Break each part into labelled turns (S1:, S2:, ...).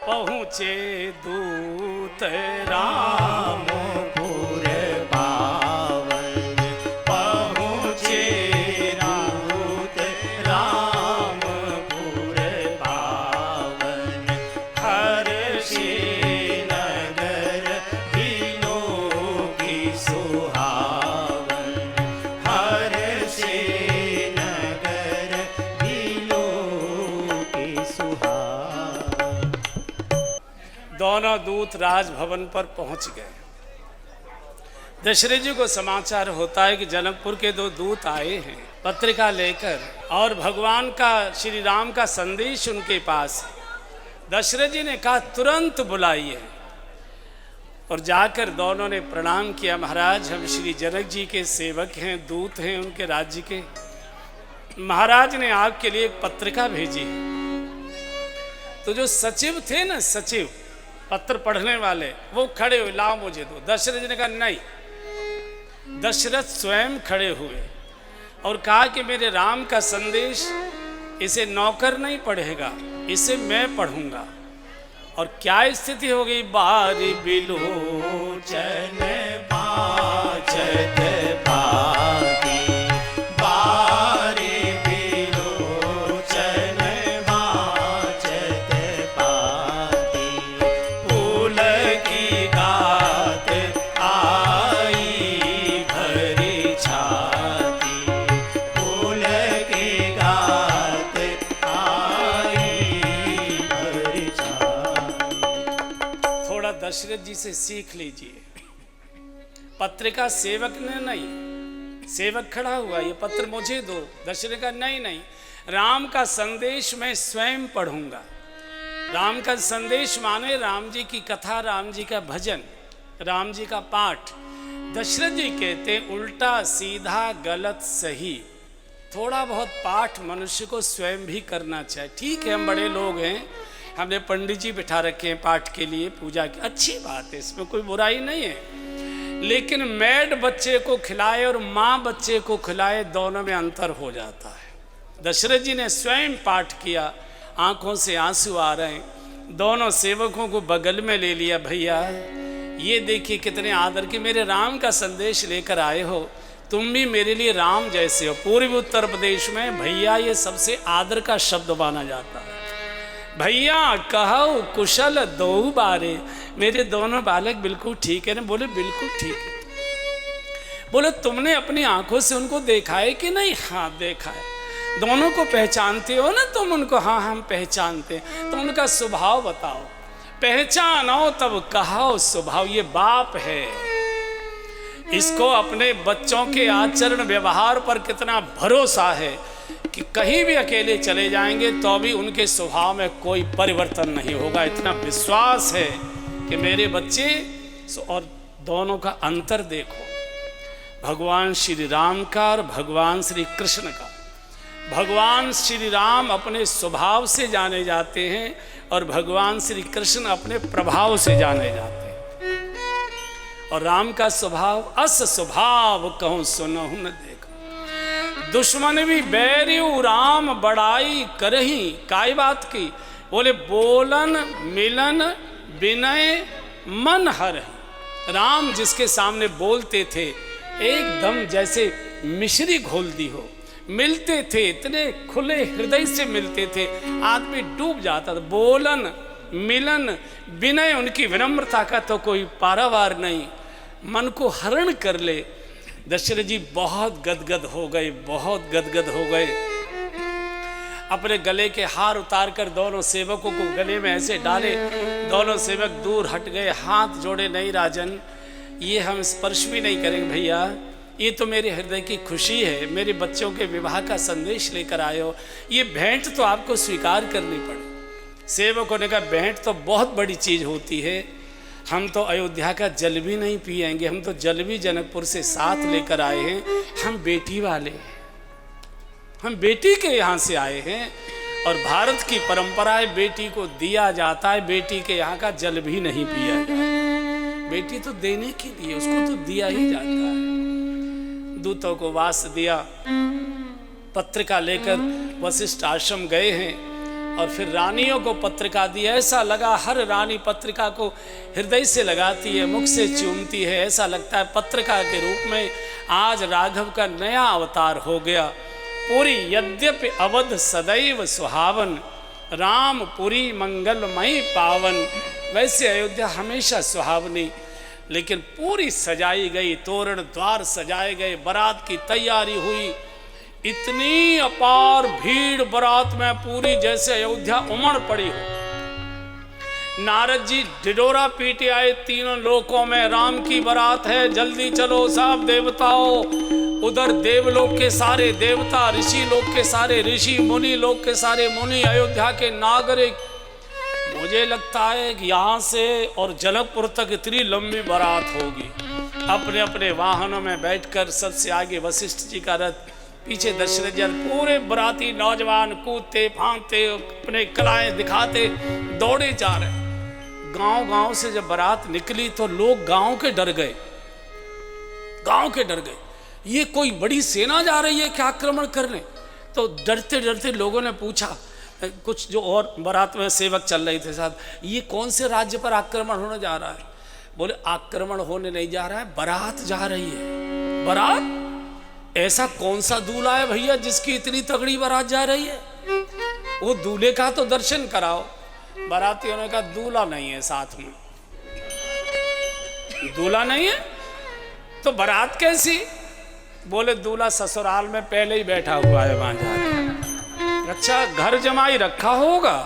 S1: पहुँचे दूत रामपुर पावन, पहुँचे दूत रामपुर पावन, हर्षे नगर दिलों की सुहावन, हर्षे नगर दिलों की सुहावन। दोनों दूत राजभवन पर पहुंच गए। दशरथ जी को समाचार होता है कि जनकपुर के दो दूत आए हैं पत्रिका लेकर, और भगवान का, श्री राम का संदेश उनके पास है। दशरथ जी ने कहा तुरंत बुलाइए, और जाकर दोनों ने प्रणाम किया। महाराज, हम श्री जनक जी के सेवक हैं, दूत हैं उनके राज्य के। महाराज ने आपके लिए एक पत्रिका भेजी है। तो जो सचिव थे ना, सचिव पत्र पढ़ने वाले, वो खड़े हुए, लाओ मुझे दो। दशरथ जी ने कहा नहीं। दशरथ स्वयं खड़े हुए और कहा कि मेरे राम का संदेश इसे नौकर नहीं पढ़ेगा, इसे मैं पढ़ूंगा। और क्या स्थिति हो गई, बारी बिलोचन बाजत बागी, बारी बिलोचन बाजत बागी, फूल की गात आई भरी छाती, फूल की गात आई भरी छाती। थोड़ा दशरथ जी से सीख लीजिए। पत्रिका सेवक ने नहीं, सेवक खड़ा हुआ, ये पत्र मुझे दो। दशरथ का नहीं नहीं, राम का संदेश मैं स्वयं पढ़ूंगा। राम का संदेश माने राम जी की कथा, राम जी का भजन, राम जी का पाठ। दशरथ जी कहते उल्टा सीधा गलत सही, थोड़ा बहुत पाठ मनुष्य को स्वयं भी करना चाहिए। ठीक है, हम बड़े लोग हैं, हमने पंडित जी बिठा रखे हैं पाठ के लिए, पूजा की, अच्छी बात है, इसमें कोई बुराई नहीं है। लेकिन मैड बच्चे को खिलाए और माँ बच्चे को खिलाए, दोनों में अंतर हो जाता है। दशरथ जी ने स्वयं पाठ किया, आंखों से आंसू आ रहे हैं। दोनों सेवकों को बगल में ले लिया, भैया ये देखिए कितने आदर के मेरे राम का संदेश लेकर आए हो, तुम भी मेरे लिए राम जैसे हो। पूर्वी उत्तर प्रदेश में भैया ये सबसे आदर का शब्द माना जाता है। भैया कहो कुशल दो बारे, मेरे दोनों बालक बिल्कुल ठीक है ना? बोले बिल्कुल ठीक है। बोले तुमने अपनी आंखों से उनको देखा है कि नहीं? हाँ देखा है। दोनों को पहचानते हो ना तुम उनको? हाँ हम पहचानते हैं। तो उनका स्वभाव बताओ, पहचानो तब कहो स्वभाव। ये बाप है, इसको अपने बच्चों के आचरण व्यवहार पर कितना भरोसा है कि कहीं भी अकेले चले जाएंगे तो भी उनके स्वभाव में कोई परिवर्तन नहीं होगा। इतना विश्वास है कि मेरे बच्चे। और दोनों का अंतर देखो, भगवान श्री राम का और भगवान श्री कृष्ण का। भगवान श्री राम अपने स्वभाव से जाने जाते हैं और भगवान श्री कृष्ण अपने प्रभाव से जाने जाते हैं। और राम का स्वभाव अस स्वभाव कहूँ सुनहु न देखो, दुश्मन भी बैरियु राम बड़ाई करही। काय बात की? बोले बोलन मिलन विनय मन हरहि। राम जिसके सामने बोलते थे एकदम जैसे मिश्री घोल दी हो, मिलते थे इतने खुले हृदय से मिलते थे, आदमी डूब जाता था। बोलन मिलन विनय, उनकी विनम्रता का तो कोई पारावार नहीं, मन को हरण कर ले। दशरथ जी बहुत गदगद हो गए, बहुत गदगद हो गए। अपने गले के हार उतार कर दोनों सेवकों को गले में ऐसे डाले, दोनों सेवक दूर हट गए, हाथ जोड़े, नहीं राजन ये हम स्पर्श भी नहीं करेंगे भैया, ये तो मेरे हृदय की खुशी है, मेरे बच्चों के विवाह का संदेश लेकर आए हो, ये भेंट तो आपको स्वीकार करनी पड़े। सेवकों ने कहा भेंट तो बहुत बड़ी चीज़ होती है, हम तो अयोध्या का जल भी नहीं पिएंगे, हम तो जल भी जनकपुर से साथ लेकर आए हैं, हम बेटी वाले हैं, हम बेटी के यहाँ से आए हैं और भारत की परंपरा है बेटी को दिया जाता है, बेटी के यहाँ का जल भी नहीं पिया जाता। बेटी तो देने के लिए, उसको तो दिया ही जाता है। दूतों को वास दिया, पत्रिका लेकर वशिष्ठ आश्रम गए हैं
S2: और फिर रानियों को पत्रिका दी। ऐसा लगा हर रानी पत्रिका को हृदय से लगाती है, मुख से चूमती है। ऐसा लगता है पत्रिका के रूप में आज राघव का नया अवतार हो गया। पुरी यद्यपि अवध सदैव सुहावन, राम पुरी मंगलमयी पावन। वैसे अयोध्या हमेशा सुहावनी, लेकिन पूरी सजाई गई, तोरण द्वार सजाए गए, बारात की तैयारी हुई। इतनी अपार भीड़ बारात में पूरी, जैसे अयोध्या उमड़ पड़ी हो। नारद जी ढिढोरा पीटे आए तीनों लोकों में, राम की बारात है, जल्दी चलो सब देवताओं। उधर देवलोक के सारे देवता, ऋषि लोक के सारे ऋषि, मुनि लोक के सारे मुनि, अयोध्या के नागरिक। मुझे लगता है कि यहाँ से और जनकपुर तक इतनी लंबी बारात होगी। अपने अपने वाहनों में बैठकर सबसे आगे वशिष्ठ जी का रथ, पीछे दशरथ जी, पूरे बराती नौजवान कूदते फांदते अपने कलाएं दिखाते दौड़े जा रहे। गांव से जब बारात निकली तो लोग गांव के डर गए, ये कोई बड़ी सेना जा रही है क्या आक्रमण करने? तो डरते डरते लोगों ने पूछा, कुछ जो और बारात में सेवक चल रहे थे साथ, ये कौन से राज्य पर आक्रमण होने जा रहा है? बोले आक्रमण होने नहीं जा रहा है, बारात जा रही है। बारात? ऐसा कौन सा दूल्हा है भैया जिसकी इतनी तगड़ी बारात जा रही है? वो दूल्हे का तो दर्शन कराओ। बारातियों ने कहा दूल्हा नहीं है साथ में। दूल्हा नहीं है तो बारात कैसी? बोले दूल्हा ससुराल में पहले ही बैठा हुआ है वहां जाके। अच्छा, घर जमाई रखा होगा?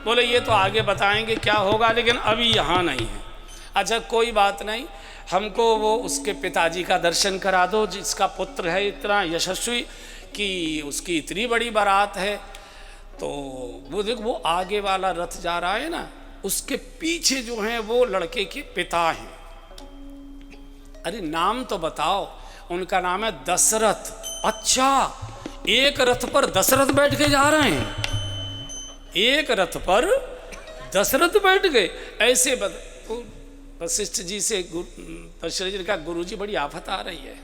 S2: बोले ये तो आगे बताएंगे क्या होगा, लेकिन अभी यहाँ नहीं है। अच्छा कोई बात नहीं, हमको वो उसके पिताजी का दर्शन करा दो जिसका पुत्र है इतना यशस्वी कि उसकी इतनी बड़ी बारात है। तो वो देखो वो आगे वाला रथ जा रहा है ना, उसके पीछे जो हैं वो लड़के के पिता हैं। अरे नाम तो बताओ। उनका नाम है दशरथ। अच्छा, एक रथ पर दशरथ बैठ के जा रहे हैं, एक रथ पर दशरथ बैठ गए। ऐसे वशिष्ठ जी से दशरथ जी ने कहा गुरुजी बड़ी आफत आ रही है।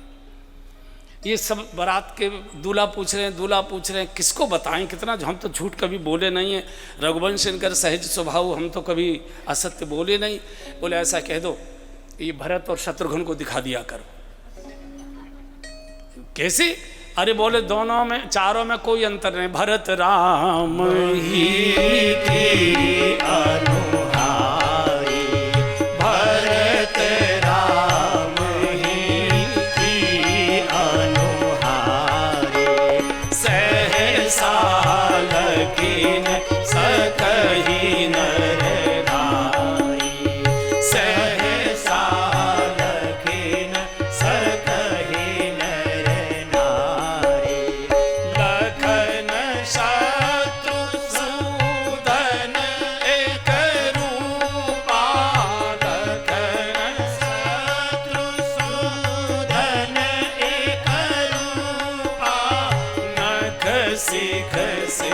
S2: ये सब बारात के दूल्हा पूछ रहे हैं, किसको बताएं कितना, हम तो झूठ कभी बोले नहीं है। रघुवंश इनकर सहज स्वभाव, हम तो कभी असत्य बोले नहीं। बोले ऐसा कह दो ये भरत और शत्रुघ्न को दिखा दिया करो। कैसे? अरे बोले दोनों में चारों में कोई अंतर नहीं, भरत राम ही की अनुहारी, भरत राम ही की अनुहारी, सहसा लकीन सकही नर नारी, सहसा लकीन सकही नर नारी, लखन शत्रु सूदन एक रूपा, लखन शत्रु सूदन एक रूपा, नख सिख से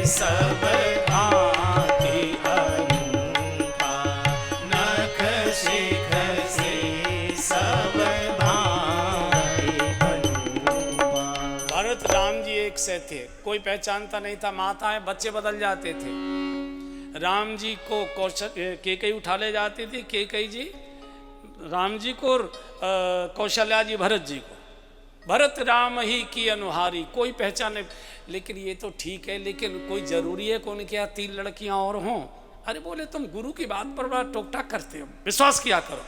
S2: सब भांति अनुपा, नख सिख से सब भांति अनुपा। भरत राम जी एक से थे, कोई पहचानता नहीं था। माताएं बच्चे बदल जाते थे। राम जी को कैकेयी उठा ले जाती थी, कैकेयी जी राम जी को, कौशल्या जी भरत जी को। भरत राम ही की अनुहारी, कोई पहचान नहीं। लेकिन ये तो ठीक है, लेकिन कोई जरूरी है कि उनके यहाँ 3 लड़कियां और हों? अरे बोले तुम गुरु की बात पर बड़ा टोकटाक करते हो, विश्वास किया करो।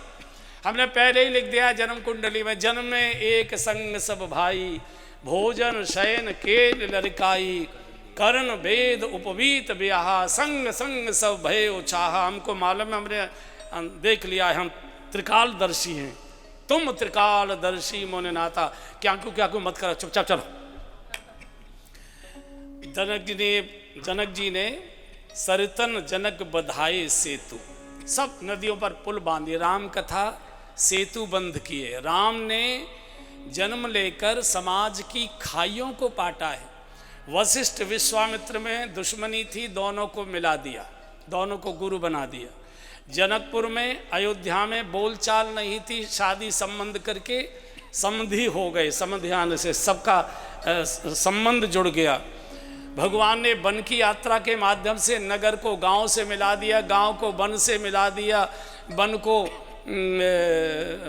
S2: हमने पहले ही लिख दिया जन्म कुंडली में, जन्म में एक संग सब भाई, भोजन शयन केल लड़काई, कर्ण वेद उपवीत ब्याह, संग संग सब भय उचाहा। हमको मालूम है, हमने देख लिया है, हम त्रिकालदर्शी हैं। तुम त्रिकालदर्शी मोने नाता, क्या क्यों मत करो, चुपचाप चलो। जनक जी ने सरतन जनक बधाए सेतु, सब नदियों पर पुल बांधे, राम कथा सेतु बंध किए। राम ने जन्म लेकर समाज की खाइयों को पाटा है। वशिष्ठ विश्वामित्र में दुश्मनी थी, दोनों को मिला दिया, दोनों को गुरु बना दिया। जनकपुर में अयोध्या में बोलचाल नहीं थी, शादी संबंध करके समधि हो गए, समधि आने से सबका संबंध जुड़ गया।
S3: भगवान ने वन की यात्रा के माध्यम से नगर को गांव से मिला दिया, गांव को वन से मिला दिया, वन को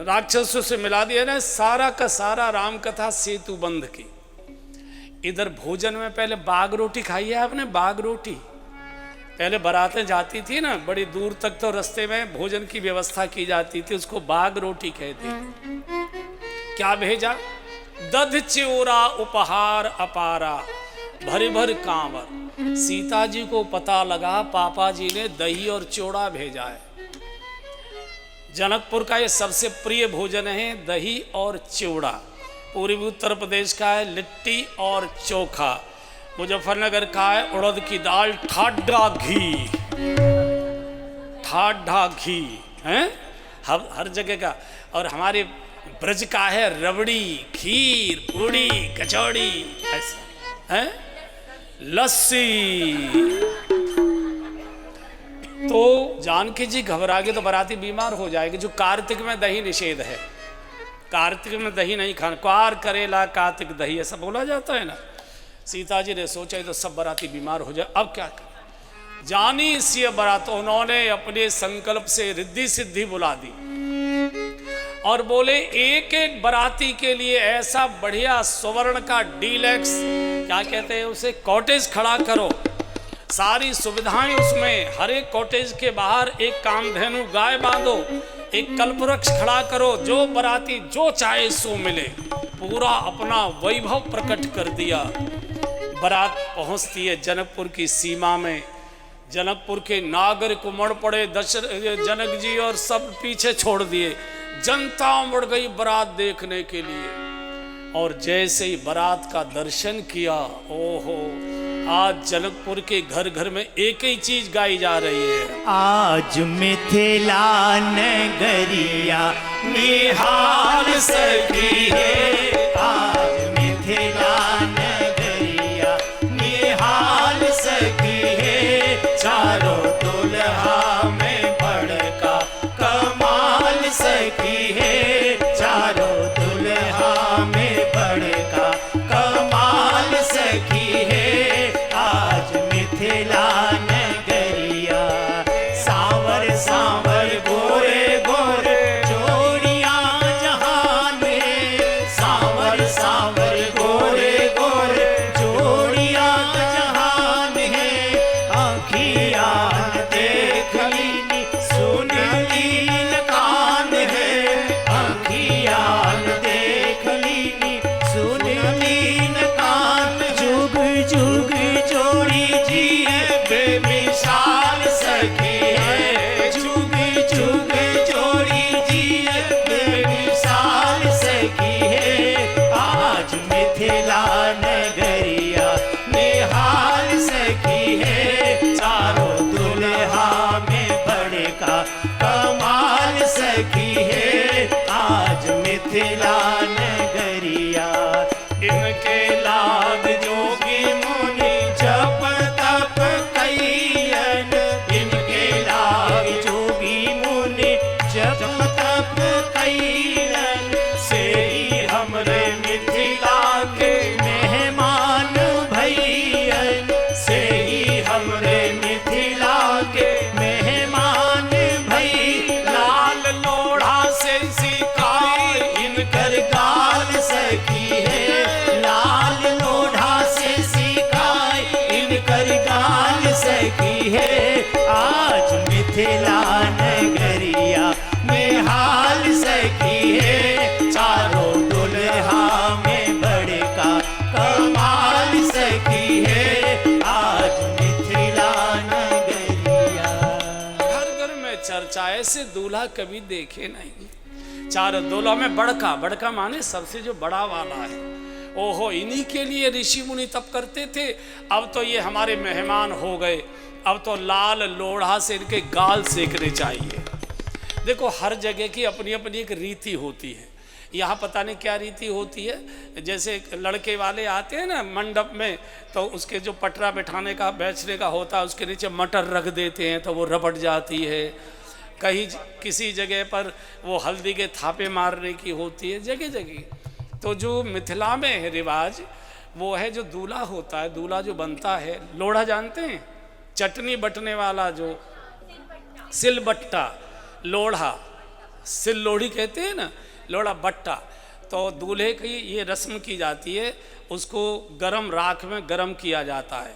S3: राक्षसों से मिला दिया ना, सारा का सारा राम कथा सेतु बंध की। इधर भोजन में पहले बाग रोटी खाई है आपने, बाग रोटी। पहले बारातें जाती थी ना, बड़ी दूर तक तो रास्ते में भोजन की व्यवस्था की जाती थी, उसको बाग रोटी कहते हैं। क्या भेजा? दध चियोरा उपहार अपारा, भरी भर कांवर। सीता जी को पता लगा पापा जी ने दही और चोड़ा भेजा है। जनकपुर का ये सबसे प्रिय भोजन है दही और चिवड़ा। पूर्वी उत्तर प्रदेश का है लिट्टी और चोखा। मुजफ्फरनगर का है उड़द की दाल, ठाडा घी, ठाडा घी है हर जगह का। और हमारे ब्रज का है रबड़ी, खीर, पूड़ी, कचौड़ी, ऐसा है, लस्सी। तो जानकी जी घबरा गए तो बाराती बीमार हो जाएगी। जो कार्तिक में दही निषेध है, कार्तिक में दही नहीं खाना, क्वार करेला कार्तिक दही, ऐसा बोला जाता है ना। सीता जी ने सोचा तो सब बाराती बीमार हो जाए, अब क्या करें। जानी सी बारात, उन्होंने अपने संकल्प से रिद्धि सिद्धि बुला दी और बोले एक एक बाराती के लिए ऐसा बढ़िया स्वर्ण का डीलक्स, क्या कहते हैं उसे, कॉटेज खड़ा करो। सारी सुविधाएं उसमें, हर एक कॉटेज के बाहर एक कामधेनु गाय बांधो, एक कल्पवृक्ष खड़ा करो, जो बाराती जो चाहे सो मिले। पूरा अपना वैभव प्रकट कर दिया। बारात पहुंचती है जनकपुर की सीमा में। जनकपुर के नागरिक उमड़ पड़े, जनक जी और सब पीछे छोड़ दिए। जनता उमड़ गई बारात देखने के लिए। और जैसे ही बारात का दर्शन किया, ओहो, आज जनकपुर के घर घर में एक ही चीज गाई जा रही है।
S1: आज मिथिला नगरिया निहाल सकी है, आज मिथिला नगरिया निहाल सकी है। चारों दुल्हा में बड़का कमाल सकी है, चारों दुल्हा में बड़का कमाल सकी है। मिथिला नगरिया सांवर सांवर गोरे गोरे जोड़ियां जहान में, सांवर सांवर गोरे गोरे जोड़ियां जहान है। आँखियां देख लीनी सुन लीन कान है, आँखियां देख लीनी सुन लीन कान। जुग जुग जोड़ी जी है बेमिसाल सखी है, जुग जुग जोड़ी जी है बेमिसाल सखी है। आज मिथिला नगरिया निहाल सखी है, चारों दुल्हा में बड़का कमाल सखी है। आज मिथिला नगरिया इनके लाग जोगी मुनि जप तप कैयन, इनके लाग जोगी मुनि जप तप कैयन। से ही हमरे मिथिला के मेहमान भैयन, से ही हमरे मिथिला के मेहमान भई। लाल लोढ़ा से सिकाई इनकर गाल सखी है, लाल लोढ़ा से सिकाई इनकर गाल सखी है। आज मिथिला नगरिया निहाल सखी है, चारों दुल्हा में बड़का कमाल सखी है। आज मिथिला नगरिया।
S3: घर घर में चर्चा, ऐसे दूल्हा कभी देखे नहीं। चारों दूल्हा में बड़का, बड़का माने सबसे जो बड़ा वाला है। ओहो, इन्हीं के लिए ऋषि मुनि तप करते थे। अब तो ये हमारे मेहमान हो गए, अब तो लाल लोढ़ा से इनके गाल सेकने चाहिए। देखो, हर जगह की अपनी अपनी एक रीति होती है। यहाँ पता नहीं क्या रीति होती है। जैसे लड़के वाले आते हैं ना मंडप में, तो उसके जो पटरा बैठाने का बेचने का होता है, उसके नीचे मटर रख देते हैं तो वो रपट जाती है। कहीं किसी जगह पर वो हल्दी के थापे मारने की होती है, जगह जगह। तो जो मिथिला में है रिवाज, वो है जो दूल्हा होता है, दूल्हा जो बनता है। लोढ़ा जानते हैं, चटनी बटने वाला जो सिलबट्टा, लोढ़ा, सिल लोढ़ी कहते हैं ना, लोढ़ा बट्टा। तो दूल्हे की ये रस्म की जाती है, उसको गरम राख में गरम किया जाता है,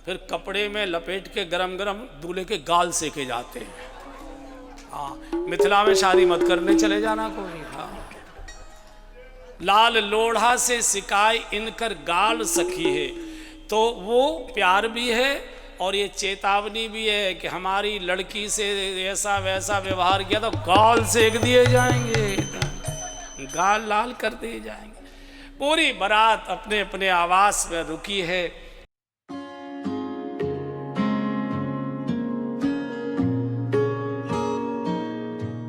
S3: फिर कपड़े में लपेट के गरम गरम दूल्हे के गाल सेके जाते हैं। हाँ, मिथिला में शादी मत करने चले जाना कोई। हाँ, लाल लोढ़ा से सिकाई इनकर गाल सखी है। तो वो प्यार भी है और ये चेतावनी भी है कि हमारी लड़की से ऐसा वैसा व्यवहार किया तो गाल सेक दिए जाएंगे, गाल लाल कर दिए जाएंगे। पूरी बारात अपने अपने आवास में रुकी है।